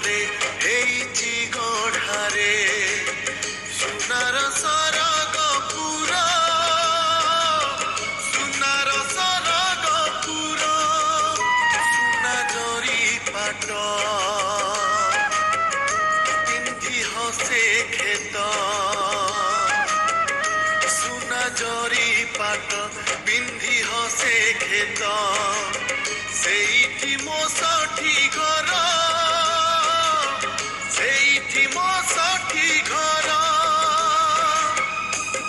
रे हेची गढ़ारे सुनार सरगपुर सुनार सरगपुर सुना जरी पाट पिंधि हसे खेत सुना जरी पाट पिंधि हसे खेत ସେଇଠି ମୋ ଷଠି ଘର ସେଇଠି ମୋ ଷଠି ଘର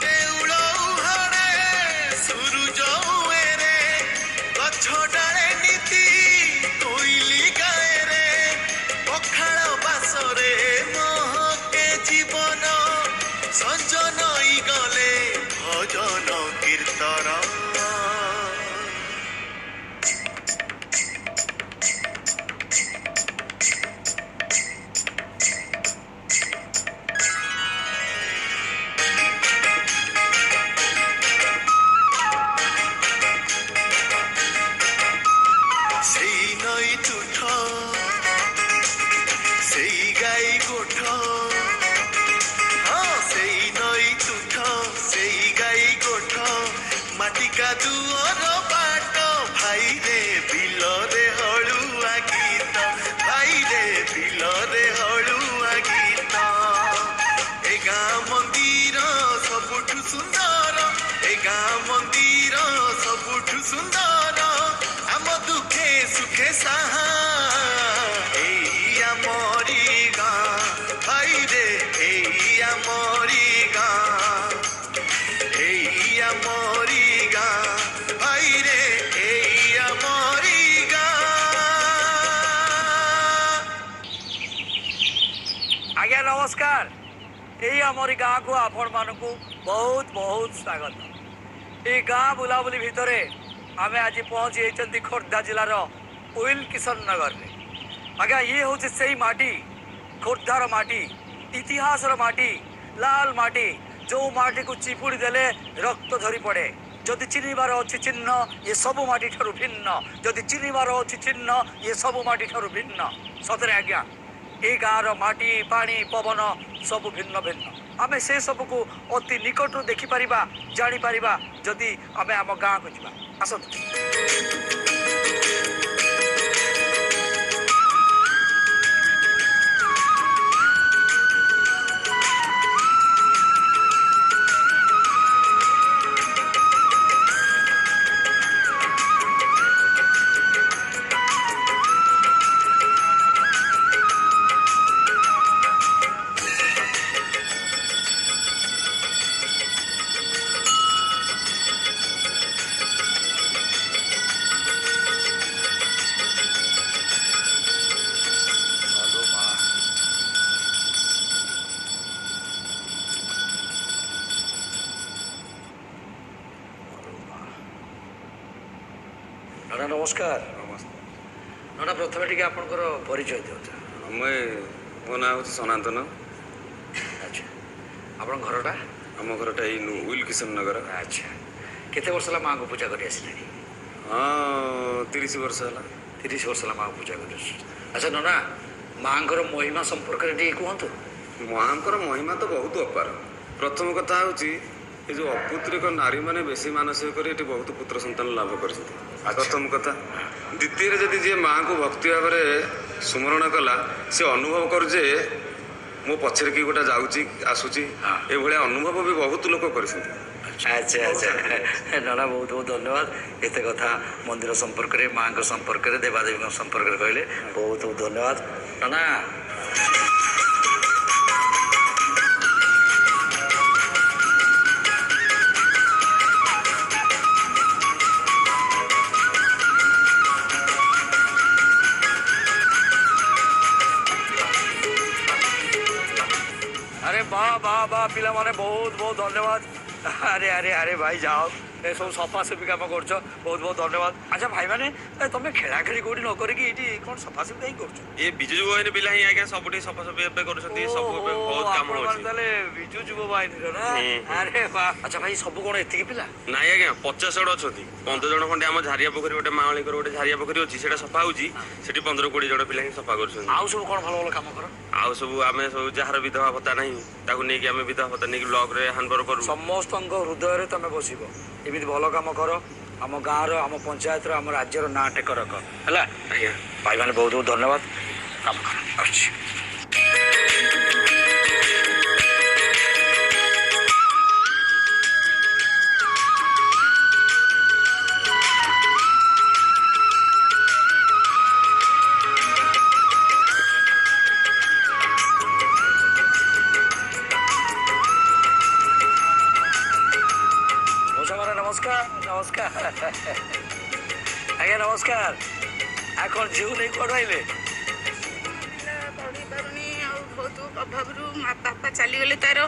ଦେଉଳ ଉହାଣେ ସୂରୁଜ ଉଏରେ ଗଛ ଡାଳେ ନୀତି କୋଇଲି ଗାଏରେ ପଖାଳ ବାସରେ ମହକେ ଜୀବନ ସଞ୍ଜ ନଈ ଗଲେ ଭଜନ କୀର୍ତ୍ତନ ମାଟିକା ଦୁଅର ବାଟ ଭାଇରେ ବିଲରେ ହଳୁଆ ଗୀତ ଭାଇରେ ବିଲରେ ହଳୁଆ ଗୀତ ଏ ଗାଁ ମନ୍ଦିର ସବୁଠୁ ସୁନ୍ଦର ଏ ଗାଁ ମନ୍ଦିର ସବୁଠୁ ସୁନ୍ଦର ଆମ ଦୁଃଖେ ସୁଖେ ସାହା ଏଇ ଆମରି ଗାଁ ଭାଇରେ ଏଇ ଆମରି ଗାଁ ଏଇ ଆମରି आज्ञा नमस्कार यही आमरी गाँ को आपण मानक बहुत बहुत स्वागत ये गाँ बुलाबुली भितर आम आज पहुँची जाती खोर्धा जिलार उइल किशन नगर में आज्ञा ये हूँ से माटी खोर्धार माटी इतिहासर माटी लाल माटी जो माटी को चिपुड़ी देले रक्त झरी पड़े जदि चिन्हबार अच्छी चिन्ह ये सब माटी ठारू भिन्न जदि चिन्हबार अच्छी चिन्ह ये सब माटी ठारू भिन्न सतरे आज्ञा ये गाँव माटी पानी पवन सब भिन्न भिन्न आम से सब को अति निकट देखिपर जापर जदि आम आम गाँ को जा आस नाना नमस्कार नाना प्रथम टी आपंकर परिचय दिवता मो ना हूँ सनातन अच्छा आप घरटा आम घरटा उइल किशन नगर अच्छा केते वर्ष है माँ को पूजा कर हाँ 30 वर्ष है 30 वर्ष है माँ को पूजा कर अच्छा नाना माँ महिमा संपर्क में कहतु माँ महिमा तो बहुत अपार प्रथम कथा हूँ ये जो अपुत्रिक नारी मैंने बेसी मानसिक कर बहुत पुत्र संतान लाभ कर प्रथम कथा द्वितीय जदि जी माँ को भक्ति भाव में सुमरण कला से अनुभव कर जे मो पछरे कि गोटा जाऊँगी आसूची ये अनुभव भी बहुत लोग कर अच्छा अच्छा नाना बहुत बहुत धन्यवाद एत कथा मंदिर संपर्क में माँ संपर्क में देवादेवी संपर्क में कहले बहुत बहुत धन्यवाद नाना अरे वाह वाह वाह पिला माने बहुत बहुत धन्यवाद अरे अरे अरे भाई जाओ ଏସବୁ ସଫାସଫି କାମ କରୁଛ, ବହୁତ ବହୁତ ଧନ୍ୟବାଦ। ଆଚ୍ଛା ଭାଇମାନେ, ତମେ ଖେଳାଖେଳି କୋଉଠି ନ କରିକି ଏଇଠି କ'ଣ ସଫାସଫି କାହିଁ କରୁଛ? ଏ ବିଜୁ ଯୁବ ବାହିନୀ ପିଲା ହିଁ ଆଜ୍ଞା ସବୁଠି ସଫାସଫି ଏବେ କରୁଛନ୍ତି, ସବୁ ଏବେ ବହୁତ କାମ ହଉଛି। ତାହେଲେ ବିଜୁ ଯୁବ ବାହିନୀର ନା? ଆରେ ବାଃ। ଆଚ୍ଛା ଭାଇ, ସବୁ କ'ଣ ଏତିକି ପିଲା? ନାଇଁ ଆଜ୍ଞା, 50 ଜଣ ଅଛନ୍ତି। 15 ଜଣ ଖଣ୍ଡେ ଆମ ଝାରିଆ ପୋଖରୀ, ଗୋଟେ ମାଉଳିଙ୍କର ଗୋଟେ ଝାରିଆ ପୋଖରୀ ଅଛି, ସେଟା ସଫା ହଉଛି। ସେଠି 15-20 ଜଣ ପିଲା ହିଁ ସଫା କରୁଛନ୍ତି। ଆଉ ସବୁ କ'ଣ ଭଲ ଭଲ କାମ କର? ଆଉ ସବୁ ଆମେ ସବୁ ଯାହାର ବିଧବା ଭତ୍ତା ନାହିଁ ତାକୁ ନେଇକି ଆମେ ବିଧବା ଭତ୍ତା ନେଇକି ବ୍ଲକରେ ହ୍ୟାଣ୍ଡଓଭର କରୁ। ସମସ୍ତଙ୍କ ହୃଦୟରେ ତମେ ବସିବ, ଏମିତି ଭଲ କାମ କର। ଆମ ଗାଁର, ଆମ ପଞ୍ଚାୟତର, ଆମ ରାଜ୍ୟର ନାଁ ଟେକ ରଖ, ହେଲା? ଆଜ୍ଞା ଭାଇମାନେ ବହୁତ ବହୁତ ଧନ୍ୟବାଦ। କାମ କର, ଆସୁଛି। ନମସ୍କାର ନମସ୍କାର ଆଜ୍ଞା, ନମସ୍କାର। ଆଉ କ'ଣ ଝିଅ ନେଇ କୁଆଡ଼ୁ ଆଇଲେ? ପଢ଼ି ପାରୁନି ଆଉ ବହୁତ ଅଭାବରୁ ବାପା ଚାଲିଗଲେ, ତାର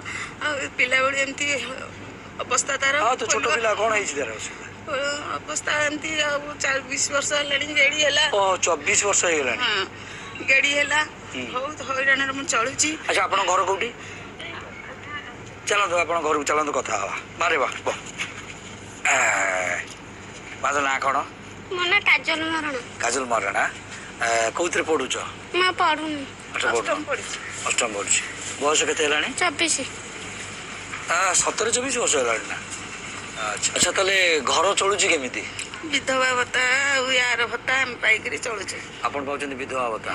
ଆଉ ପିଲାବେଳୁ ଏମିତି ଅବସ୍ଥା ତାର। ହଁ, ତ ଛୋଟ ପିଲା କ'ଣ ହେଇଛି ତାର ଅସୁବିଧା? ଅବସ୍ଥା ଏମିତି ଆଉ 20 ବର୍ଷ ହେଲାଣି ଗେଡ଼ି ହେଲା। ଓ 24 ବର୍ଷ ହେଇଗଲାଣି? ହଁ, ଗେଡ଼ି ହେଲା, ବହୁତ ହଇରାଣରେ ମୁଁ ଚଳୁଛି। ଆଚ୍ଛା, ଆପଣଙ୍କ ଘର କୋଉଠି? ଚାଲନ୍ତୁ ଆପଣ ଘରକୁ ଚାଲନ୍ତୁ, କଥା ହେବା। ବାରେ ବା, ମାଛ ନାଁ କ'ଣ? ମୋ ନାଁ କାଜଲ ମହାରଣା। କାଜଲ ମହାରଣା। କୋଉଥିରେ ପଢୁଛ? ମୁଁ ପଢୁନି। ଅଷ୍ଟମ ପଢିଛି। ଅଷ୍ଟମ ପଢୁଛି। ବୟସ କେତେ ହେଲାଣି? 24। 17-24 ବର୍ଷ ହେଲାଣି ନା? ଆଚ୍ଛା ଆଚ୍ଛା, ତାହେଲେ ଘର ଚଳୁଛି କେମିତି? ବିଧବା ଭତ୍ତା ଆଉ ୟାର ଭତ୍ତା ଆମେ ପାଇକିରି ଚଳୁଛୁ। ଆପଣ ପାଉଛନ୍ତି ବିଧବା ଭତ୍ତା?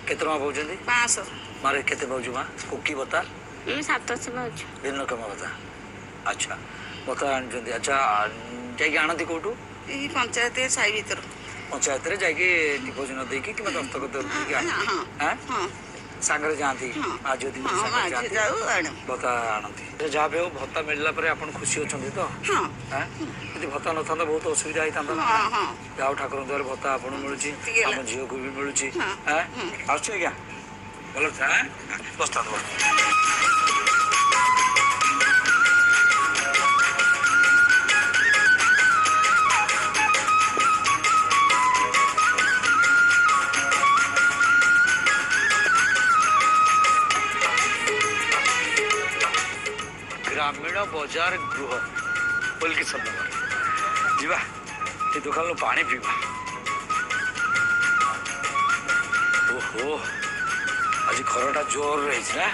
କେତେ ଟଙ୍କା ପାଉଛନ୍ତି? 500। ମାରେ କେତେ ପାଉଛି ମା? କୁକି ଭତ୍ତା? ମୁଁ 700 ପାଉଛି। ଭିନ୍ନକ୍ଷମ ଭତ୍ତା। ଆଚ୍ଛା, ଭତ୍ତା ଆଣୁଛନ୍ତି। ଆଚ୍ଛା, ଯାଇକି ଆଣନ୍ତି କୋଉଠୁ? ଏଇ ପଞ୍ଚାୟତ ସାହି ଭିତରୁ। ପଞ୍ଚାୟତରେ ଯାଇକି ଡିପୋଜିଟ୍ ଦେଇକି କିମ୍ବା ଦସ୍ତଖତ ଦେଇକି ସାଙ୍ଗରେ ଯାଆନ୍ତି? ମା ଝିଅ ଦୁଇ ଯାଉ ଆଣୁ ଭତ୍ତା ଆଣନ୍ତି। ଯାହା ବି ହଉ, ଭତ୍ତା ମିଳିଲା ପରେ ଆପଣ ଖୁସି ଅଛନ୍ତି ତ? ଯଦି ଭତ୍ତା ନଥାନ୍ତା ବହୁତ ଅସୁବିଧା ହେଇଥାନ୍ତା ନା। ଯାହା ହଉ, ଠାକୁରଙ୍କ ଦ୍ୱାରା ଭତ୍ତା ଆପଣଙ୍କୁ ମିଳୁଛି, ଆମ ଝିଅକୁ ବି ମିଳୁଛି। ଆସୁଛି ଆଜ୍ଞା, ଭଲ ବସିଥାନ୍ତୁ। ଗ୍ରାମୀଣ ବଜାର ଗୃହ ପୋଲକିଶନ ନଗର ଯିବା, ଏ ଦୋକାନରୁ ପାଣି ପିଇବା। ଓହୋ, ଆଜି ଖରାଟା ଜୋରରେ ହେଇଛି ନା?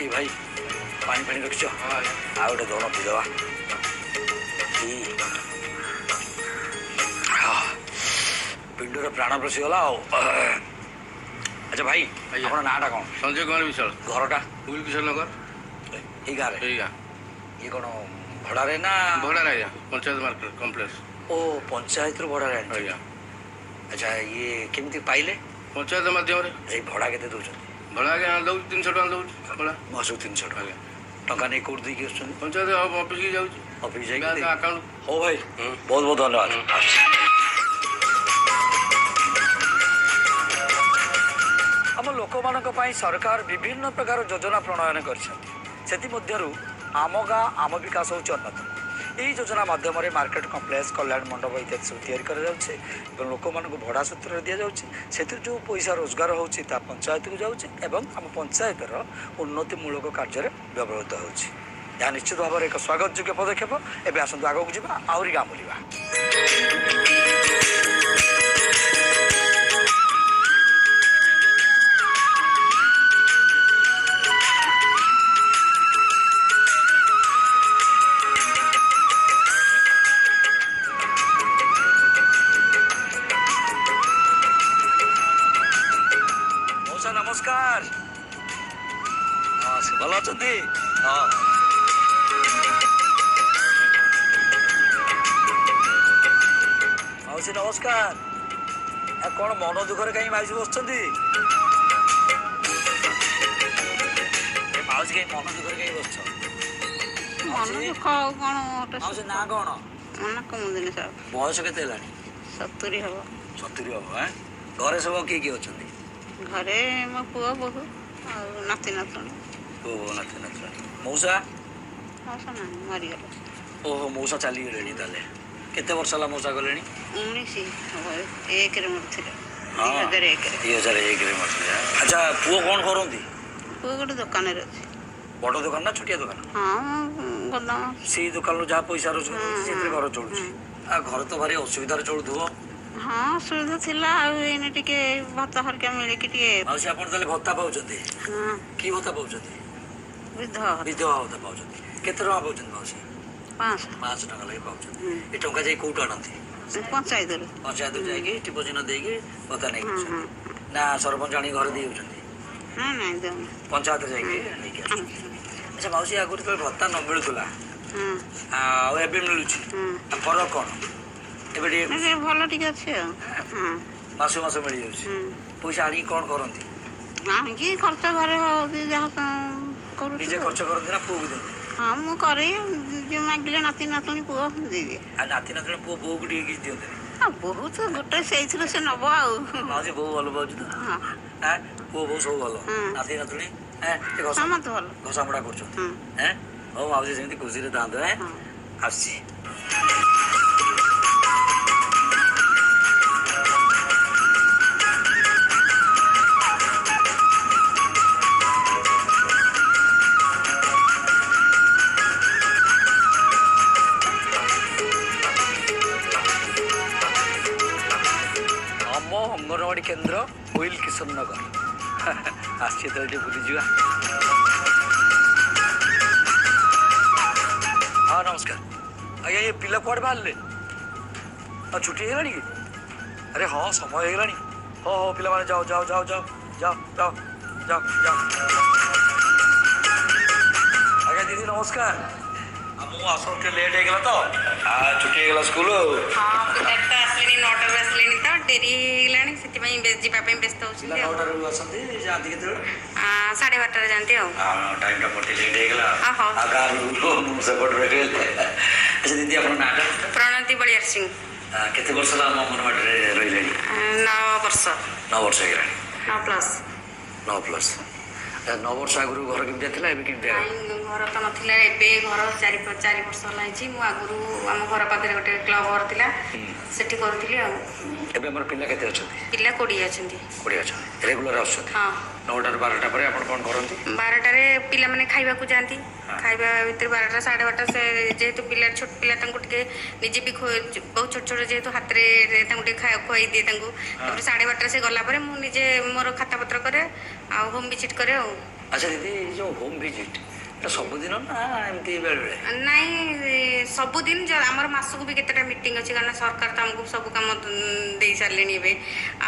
ଏ ଭାଇ, ପାଣି ଫାଣି ରଖିଛ? ଆଉ ଗୋଟେ ଦଣ ପିଇଦେବା। ପିଣ୍ଡରେ ପ୍ରାଣ ପଶିଗଲା ଆଉ। ଆଚ୍ଛା ଭାଇ, ଆପଣ ନାଁଟା କ'ଣ? ସଞ୍ଜୟ କୁମାର ବିଶ୍ୱାଳ। ଘରଟା? ଉଇଲ କିଶୋର ନଗର। ଏଇ ଗାଁରେ? ଏଇ ଗାଁ। ଇଏ କ'ଣ ଭଡ଼ାରେ ନା? ଭଡ଼ାରେ ଆଜ୍ଞା, ପଞ୍ଚାୟତ ମାର୍କେଟ କମ୍ପ୍ଲେକ୍ସ। ଓ, ପଞ୍ଚାୟତରୁ ଭଡ଼ାରେ ଆଣିଛ? ଆଜ୍ଞା। ଆଚ୍ଛା, ଇଏ କେମିତି ପାଇଲେ? ପଞ୍ଚାୟତ ମାଧ୍ୟମରେ। ଏଇ ଭଡ଼ା କେତେ ଦେଉଛନ୍ତି? ଭଡ଼ା ଆଜ୍ଞା ଦେଉଛି 300 ଟଙ୍କା ଦେଉଛି ଭଡ଼ା। ମାସକୁ 300 ଟଙ୍କା? ଆଜ୍ଞା। ଟଙ୍କା ନେଇ କୋଉଠି ଦେଇକି ଆସୁଛନ୍ତି? ପଞ୍ଚାୟତ ଅଫିସକି ଯାଉଛି, ଅଫିସ ଯାଇକି ବ୍ୟାଙ୍କ ଆକାଉଣ୍ଟ। ହଉ ଭାଇ, ବହୁତ ବହୁତ ଧନ୍ୟବାଦ। ଆମ ଲୋକମାନଙ୍କ ପାଇଁ ସରକାର ବିଭିନ୍ନ ପ୍ରକାର ଯୋଜନା ପ୍ରଣୟନ କରିଛନ୍ତି। ସେଥିମଧ୍ୟରୁ ଆମ ଗାଁ ଆମ ବିକାଶ ହେଉଛି ଅନ୍ୟତମ। ଏହି ଯୋଜନା ମାଧ୍ୟମରେ ମାର୍କେଟ କମ୍ପ୍ଲେକ୍ସ, କଲ୍ୟାଣ ମଣ୍ଡପ ଇତ୍ୟାଦି ସବୁ ତିଆରି କରାଯାଉଛି ଏବଂ ଲୋକମାନଙ୍କୁ ଭଡ଼ା ସୂତ୍ରରେ ଦିଆଯାଉଛି। ସେଥିରୁ ଯେଉଁ ପଇସା ରୋଜଗାର ହେଉଛି ତାହା ପଞ୍ଚାୟତକୁ ଯାଉଛି ଏବଂ ଆମ ପଞ୍ଚାୟତର ଉନ୍ନତିମୂଳକ କାର୍ଯ୍ୟରେ ବ୍ୟବହୃତ ହେଉଛି। ଏହା ନିଶ୍ଚିତ ଭାବରେ ଏକ ସ୍ୱାଗତ ଯୋଗ୍ୟ ପଦକ୍ଷେପ। ଏବେ ଆସନ୍ତୁ ଆଗକୁ ଯିବା, ଆହୁରି ଗାଁ ବୁଲିବା। ନମସ୍କାର। ଭଲ ଅଛନ୍ତି? ହଁ। ମାଉସୀ ନମସ୍କାର। କ'ଣ ମନ ଦୁଃଖରେ କାହିଁ ମାଉସୀ ବସୁଛନ୍ତି? ମାଉସୀ କାହିଁ ମନ ଦୁଃଖରେ କାହିଁ ବସୁଛ? ମାଉସୀ ନାଁ କ'ଣ? ବୟସ କେତେ ହେଲାଣି? 70 ହବ। 70 ହବ? ଘରେ ସବୁ କିଏ କିଏ ଅଛନ୍ତି? ଘରେ ମୋ ପୁଅ, ବୋହୂ ଆଉ ନାତି ନାତୁଣୀ। ପୁଅ, ନାତି ନାତୁଣୀ। ମଉସା? ମଉସା ନାହିଁ, ମରିଗଲେ। ଓହୋ ମଉସା ଚାଲିଗଲେଣି ତାହେଲେ କେତେ ବର୍ଷ ହେଲା ମଉସା ଗଲେଣି? 1901ରେ ମରିଥିଲେ। ହଁ 2001ରେ। 2001ରେ ମରିଥିଲେ। ଆଚ୍ଛା ପୁଅ କ'ଣ କରନ୍ତି? ପୁଅ ଗୋଟେ ଦୋକାନରେ ଅଛି। ବଡ଼ ଦୋକାନ ନା ଛୋଟିଆ ଦୋକାନ? ହଁ ଗୋଦାମ। ସେଇ ଦୋକାନରୁ ଯାହା ପଇସା ରୋଜଗାର ହେଉଛି ସେଥିରେ ଘର ଚଳୁଛି। ଆଉ ଘର ତ ଭାରି ଅସୁବିଧାରେ ଚଳୁଥିବ। ହଁ ଅସୁବିଧା ଥିଲା ଆଉ ଏଇନେ ଟିକେ ଭତ୍ତା ହରିକା ମିଳିକି ଟିକେ ମାଉସୀ ଆପଣ ତାହେଲେ ଭତ୍ତା ପାଉଛନ୍ତି? ହଁ କି ଭତ୍ତା ପାଉଛନ୍ତି? ବିଧବା ବିଧବା ଭତ୍ତା ପାଉଛନ୍ତି। କେତେ ଟଙ୍କା ପାଉଛନ୍ତି ମାଉସୀ? 500 500 ଟଙ୍କା ଲାଗି ପାଉଛନ୍ତି। ଏ ଟଙ୍କା ଯାଇ କୋଉଠୁ ଆଣନ୍ତି? ପଞ୍ଚାୟତରୁ। ପଞ୍ଚାୟତରୁ ଯାଇକି ଟିପ ଚିହ୍ନ ଦେଇକି ଭତ୍ତା ନେଇକି ହଁ ଆସୁଛନ୍ତି ହଁ ନା ସରପଞ୍ଚ ଆଣିକି ଘରେ ଦେଇ ଯାଉଛନ୍ତି? ନାଇଁ ଦେଉନି। ପଞ୍ଚାୟତରେ ଯାଇକି ନେଇକି ଆସୁଛନ୍ତି। ଆଚ୍ଛା ମାଉସୀ ଆଗରୁ ଯେତେବେଳେ ଭତ୍ତା ନ ମିଳୁଥିଲା ହଁ ଆଉ ଏବେ ମିଳୁଛି ଆଉ ଫରକ କ'ଣ? ଏବେ ଟିକେ ଭଲ ଟିକେ ଅଛି ଆଉ। ହଁ ମାସ ମାସ ମିଳିଯାଉଛି। ପଇସା ଆଣିକି କ'ଣ କରନ୍ତି? ଆଣିକି ଖର୍ଚ୍ଚ ଘରେ ହଉଛି ଯାହା କରୁଛୁ। ନିଜେ ଖର୍ଚ୍ଚ କରନ୍ତି ନା ପୁଅକୁ ଦିଅନ୍ତି? ହଁ ମୁଁ କରେ ଯିଏ ମାଗିଲେ ନାତି ନାତୁଣୀ ପୁଅ ଦେଇଦିଏ। ଆଉ ନାତି ନାତୁଣୀ ପୁଅ ବୋଉକୁ ଟିକେ କିଛି ଦିଅନ୍ତିନି? ବହୁତ ଗୋଟେ ସେଇଥିରୁ ସେ ନବ ଆଉ। ମାଉସୀ ବୋଉ ଭଲ ପାଉଛି ତ? ହଁ ପୁଅ ବୋଉ ସବୁ ଭଲ? ହଁ। ନାତି ନାତୁଣୀ ସମସ୍ତେ ଭଲ। ଘଷାମୁଡ଼ା କରୁଛନ୍ତି? ହଁ ହଉ ମାଉସୀ ସେମିତି ଖୁସିରେ ଥାଆନ୍ତୁ। ହଁ ଆସୁଛି। ଆମ ଅଙ୍ଗନବାଡ଼ି କେନ୍ଦ୍ର କୋଇଲ କିଶନ ନଗର। ଆସିଛି ଯେତେବେଳେ ଟିକେ ବୁଲିଯିବା। ହଁ ନମସ୍କାର ଆଜ୍ଞା। ଏ ପିଲା କୁଆଡ଼େ ବାହାରିଲେ? ଆଉ ଛୁଟି ହେଇଗଲାଣି କି? ଆରେ ହଁ ସମୟ ହେଇଗଲାଣି। ହଉ ହଉ ପିଲାମାନେ ଯାଅ ଯାଅ ଯାଅ ଯାଅ ଯାଅ ଯାଅ ଯାଅ ଯାଅ। ଆଜ୍ଞା ଦିଦି ନମସ୍କାର। ମୁଁ ଆସନ୍ତୁ ଟିକେ ଲେଟ୍ ହେଇଗଲା ତ ଛୁଟି ହେଇଗଲା ସ୍କୁଲ ଆଉ। ହଁ ପିଲା ତ ଆସିଲେଣି 9ଟାରୁ ଆସିଲେଣି ତ ଡେରି ହେଇଗଲାଣି ସେଥିପାଇଁ ଯିବା ପାଇଁ ବ୍ୟସ୍ତ ପିଲା ହେଉଛନ୍ତି ଆଉ 9ଟାରୁ ଆସନ୍ତି ଯାଆନ୍ତି କେତେବେଳେ? 12:30ରେ ଯାଆନ୍ତି ଆଉ। ଟାଇମ୍ଟା ମୋର ଟିକେ ଲେଟ୍ ହେଇଗଲା। ହଉ। ଆଉ ଗାଁରୁ ସେପଟରେ ଆଚ୍ଛା ଦିଦି ଆପଣଙ୍କ ନାଁଟା? ପ୍ରଣତି ବଳିଆର ସିଂ। କେତେ ବର୍ଷ ହେଲା ଆମ ଅଙ୍ଗନବାଡ଼ିରେ ରହିଲେଣି? 9 ବର୍ଷ। 9 ବର୍ଷ ହେଇଗଲାଣି। 9+। 9+। 9 ବର୍ଷ ଆଗରୁ ଘର କେମିତିଆ ଥିଲା ଏବେ କେମିତିଆ? ନାଇଁ ଘର ତ ନଥିଲା ଏବେ ଘର 4 ବର୍ଷ ହେଲା ହେଇଛି। ମୁଁ ଆଗରୁ ଆମ ଘର ପାଖରେ ଗୋଟେ କ୍ଲବ ଘର ଥିଲା ସେଠି କରୁଥିଲି ଆଉ। ଏବେ ଆମର ପିଲା କେତେ ଅଛନ୍ତି? ପିଲା 20 ଅଛନ୍ତି। 20 ଅଛନ୍ତି। ରେଗୁଲାର ଆସୁଛନ୍ତି? ହଁ 9ଟାରୁ 12ଟା ପରେ ଆପଣ କ'ଣ କରନ୍ତି? 12ଟାରେ ପିଲାମାନେ ଖାଇବାକୁ ଯାଆନ୍ତି। ଖାଇବା ଭିତରେ 12ଟା 12:30 ସେ ଯେହେତୁ ପିଲା ଛୋଟ ପିଲା ତାଙ୍କୁ ଟିକେ ନିଜେ ବି ବହୁତ ଛୋଟ ଛୋଟ ଯେହେତୁ ହାତରେ ତାଙ୍କୁ ଟିକେ ଖାଇବାକୁ ଖୁଆଇ ଦିଏ ତାଙ୍କୁ। ତାପରେ 12:30 ସେ ଗଲା ପରେ ମୁଁ ନିଜେ ମୋର ଖାତାପତ୍ର କରେ ଆଉ ହୋମ୍ ଭିଜିଟ୍ କରେ ଆଉ। ଆଚ୍ଛା ଦିଦି ଏଇ ଯେଉଁ ହୋମ୍ ଭିଜିଟ୍ এটা ସବୁଦିନ ନା ଏମିତି ବେଳେବେଳେ? ନାଇଁ ସବୁଦିନ ଆମର ମାସକୁ ବି କେତେଟା ମିଟିଂ ଅଛି କାରଣ ସରକାର ତ ଆମକୁ ସବୁ କାମ ଦେଇ ସାରିଲେଣି ଏବେ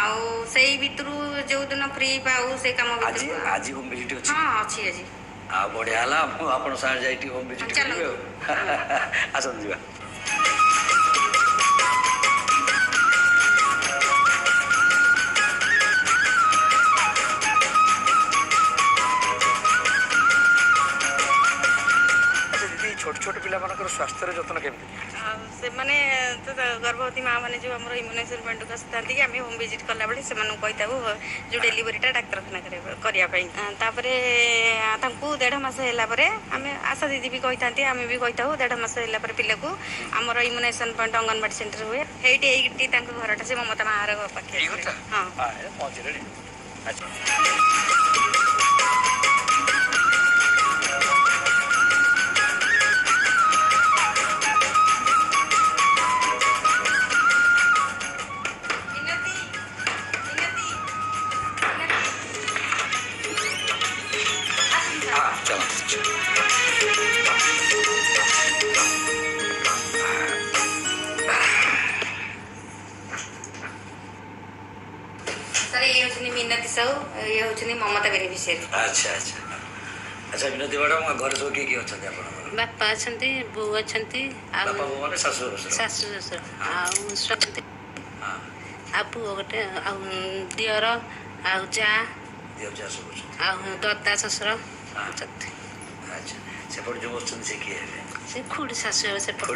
ଆଉ ସେଇ ଭିତରୁ ଯେଉଁଦିନ ଫ୍ରି ପାଉ ସେଇ କାମ ଆଜି ଭିତରୁ ଆଜି ହୋମ୍ ଭିଜିଟ୍ ଅଛି? ହଁ ଅଛି ଆଜି। ଆଉ ବଢ଼ିଆ ହେଲା ମୁଁ ଆପଣ ସାଙ୍ଗରେ ଯାଇ ଟିକେ ହୋମ୍ ଭିଜିଟ୍ କରିବି ଆଉ। ଆସନ୍ତୁ ଯିବା। ଛୋଟ ଛୋଟ ପିଲାମାନଙ୍କର ସ୍ୱାସ୍ଥ୍ୟର ଯତ୍ନ କେମିତି? ସେମାନେ ତ ଗର୍ଭବତୀ ମାଆ ମାନେ ଯେଉଁ ଆମର ଇମ୍ୟୁନାଇଜେସନ୍ ଆସିଥାନ୍ତି କି ଆମେ ହୋମ୍ ଭିଜିଟ୍ କଲାବେଳେ ସେମାନଙ୍କୁ କହିଥାଉ ଯେଉଁ ଡେଲିଭରିଟା ଡାକ୍ତରଖାନା କରିବା ପାଇଁ। ତାପରେ ତାଙ୍କୁ 1.5 ମାସ ହେଲା ପରେ ଆମେ ଆଶା ଦିଦି ବି କହିଥାନ୍ତି ଆମେ ବି କହିଥାଉ 1.5 ମାସ ହେଲା ପରେ ପିଲାକୁ ଆମର ଇମ୍ୟୁନାଇଜେସନ୍ ପଏଣ୍ଟ ଅଙ୍ଗନବାଡ଼ି ସେଣ୍ଟର ହୁଏ ଏଇଠି ତାଙ୍କ ଘରଟା ସେ ମମତା ମାଆର ପାଖରେ। ହଁ ପହଞ୍ଚିଲେଣି। ଆଚ୍ଛା ମିନତି ସାହୁ ଇଏ ହେଉଛନ୍ତି ମମତା ବେନିଫିସିଆରୀ। ଆଚ୍ଛା ଆଚ୍ଛା ଆଚ୍ଛା ମିନତି ମ୍ୟାଡ଼ାମ୍ ଘରେ ସବୁ କିଏ କିଏ ଅଛନ୍ତି ଆପଣଙ୍କର? ବାପା ଅଛନ୍ତି ବୋଉ ଅଛନ୍ତି ଆଉ ବାପା ବୋଉ ମାନେ ଶାଶୁ ଶ୍ୱଶୁର? ଶାଶୁ ଶ୍ୱଶୁର ଆଉ ସ୍ୱାମୀ ହଁ ଆଉ ପୁଅ ଗୋଟେ ଆଉ ଦିଅର ଆଉ ଯା ଦିଅର ସବୁ ଅଛନ୍ତି ଆଉ ଦଦା ଶ୍ୱଶୁର ଅଛନ୍ତି। ଆଚ୍ଛା ସେପଟେ ଯେଉଁ ଅଛନ୍ତି ସେ କିଏ ହେବେ? ସେ ଖୁଡ଼ି ଶାଶୁ ହେବେ ସେପଟେ।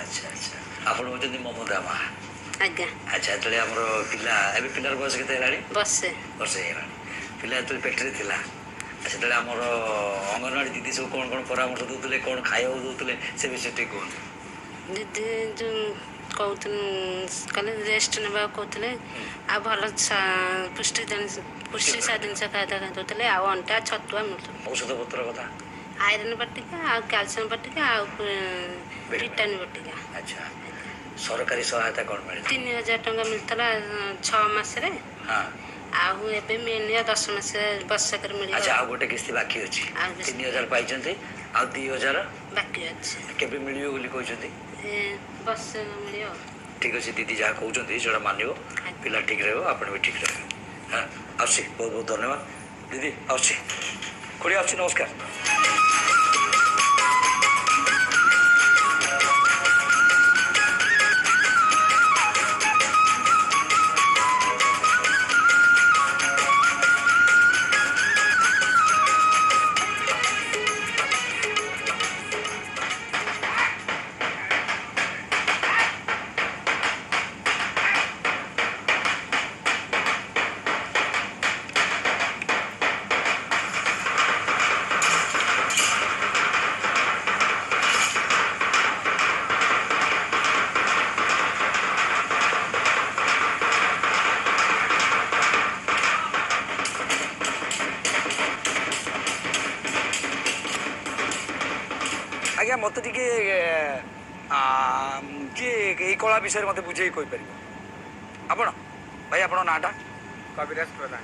ଆଚ୍ଛା ଆଚ୍ଛା ଆପଣ ହେଉଛନ୍ତି ମମତା ମା? ଆଜ୍ଞା। ଆଚ୍ଛା ଯେତେବେଳେ ଆମର ପିଲା ଏବେ ପିଲାର ବୟସ କେତେ ହେଲାଣି? ବର୍ଷେ ହେଇଗଲାଣି। ପିଲା ଯେତେବେଳେ ପେଟରେ ଥିଲା ସେତେବେଳେ ଆମର ଅଙ୍ଗନବାଡ଼ି ଦିଦି ସବୁ କ'ଣ କ'ଣ ପରାମର୍ଶ ଦେଉଥିଲେ, କ'ଣ ଖାଇବାକୁ ଦେଉଥିଲେ ସେ ବିଷୟରେ ଟିକେ କୁହନ୍ତୁ। ଦିଦି ଯେଉଁ କହୁଥିଲେ କହିଲେ ରେଷ୍ଟ ନେବାକୁ କହୁଥିଲେ, ଆଉ ଭଲ ପୁଷ୍ଟିସାର ଜିନିଷ ଖାଇବା ଦେଉଥିଲେ, ଆଉ ଅଣ୍ଡା ଛତୁଆ ମିଳୁଥିଲା। ଔଷଧ ପତ୍ର କଥା ଆଇରନ୍ ବଟିକା ଆଉ କ୍ୟାଲସିୟମ ବଟିକା ଆଉ ଭିଟାମିନ୍ ବଟିକା। ଆଚ୍ଛା, ସରକାରୀ ସହାୟତା କ'ଣ ମିଳେ? 3000 ଟଙ୍କା ମିଳୁଥିଲା 6 ମାସରେ, ହଁ। ଆଉ ଏବେ ମିଳିବ 10 ମାସ ବର୍ଷକରେ ମିଳିବ। ଆଚ୍ଛା, ଆଉ ଗୋଟେ କିସ୍ତି ବାକି ଅଛି। 3000 ପାଇଛନ୍ତି, ଆଉ 2000 ବାକି ଅଛି। କେବେ ମିଳିବ ବୋଲି କହିଛନ୍ତି? ବର୍ଷ ମିଳିବ। ଠିକ୍ ଅଛି, ଦିଦି ଯାହା କହୁଛନ୍ତି ସେଟା ମାନିବ, ପିଲା ଠିକ୍ ରହିବ, ଆପଣ ବି ଠିକ୍ ରହିବେ। ହଁ, ଆସୁଛି, ବହୁତ ବହୁତ ଧନ୍ୟବାଦ ଦିଦି, ଆସୁଛି। ଖୁଡ଼ି ଆସୁଛି, ନମସ୍କାର। ଆଜ୍ଞା, ମୋତେ ଟିକେ କିଏ ଏଇ କଳା ବିଷୟରେ ମୋତେ ବୁଝେଇ କହିପାରିବ? ଆପଣ ଭାଇ, ଆପଣଙ୍କ ନାଁଟା? କବିରାଜ ପ୍ରଧାନ।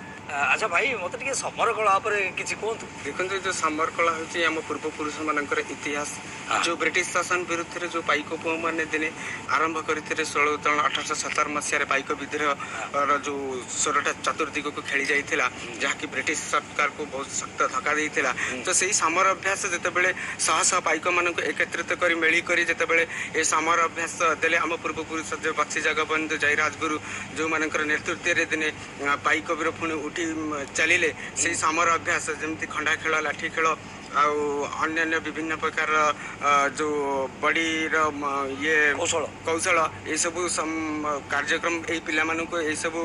ଆଚ୍ଛା ଭାଇ, ମୋତେ ଟିକେ ସମର କଳା ଉପରେ କିଛି କୁହନ୍ତୁ। ଦେଖନ୍ତୁ, ଯେଉଁ ସମର କଳା ହେଉଛି ଆମ ପୂର୍ବପୁରୁଷମାନଙ୍କର ଇତିହାସ। ଯେଉଁ ବ୍ରିଟିଶ ଶାସନ ବିରୁଦ୍ଧରେ ଯେଉଁ ପାଇକ ପୁଅମାନେ ଦିନେ ଆରମ୍ଭ କରିଥିଲେ 1817 ମସିହାରେ ପାଇକ ବିଦ୍ରୋହର ଯେଉଁ ସ୍ୱରଟା ଚତୁର୍ଦିଗକୁ ଖେଳି ଯାଇଥିଲା, ଯାହାକି ବ୍ରିଟିଶ ସରକାରକୁ ବହୁତ ଶକ୍ତ ଧକ୍କା ଦେଇଥିଲା। ତ ସେଇ ସମର ଅଭ୍ୟାସ ଯେତେବେଳେ ଶହ ଶହ ପାଇକମାନଙ୍କୁ ଏକତ୍ରିତ କରି ମେଳି କରି ଯେତେବେଳେ ଏ ସମର ଅଭ୍ୟାସ ଦେଲେ ଆମ ପୂର୍ବପୁରୁଷ ଯେଉଁ ବକ୍ସି ଜଗବନ୍ଧୁ, ଜୟ ରାଜଗୁରୁ, ଯେଉଁମାନଙ୍କର ନେତୃତ୍ୱରେ ଦିନେ ପାଇକ ବୀର ପୁଣି ଉଠି ଚାଲିଲେ, ସେଇ ସମର ଅଭ୍ୟାସ ଯେମିତି ଖଣ୍ଡା ଖେଳ, ଲାଠି ଖେଳ ଆଉ ଅନ୍ୟାନ୍ୟ ବିଭିନ୍ନ ପ୍ରକାର ଯେଉଁ ବଡ଼ିର କୌଶଳ ଏସବୁ କାର୍ଯ୍ୟକ୍ରମ ଏଇ ପିଲାମାନଙ୍କୁ, ଏଇସବୁ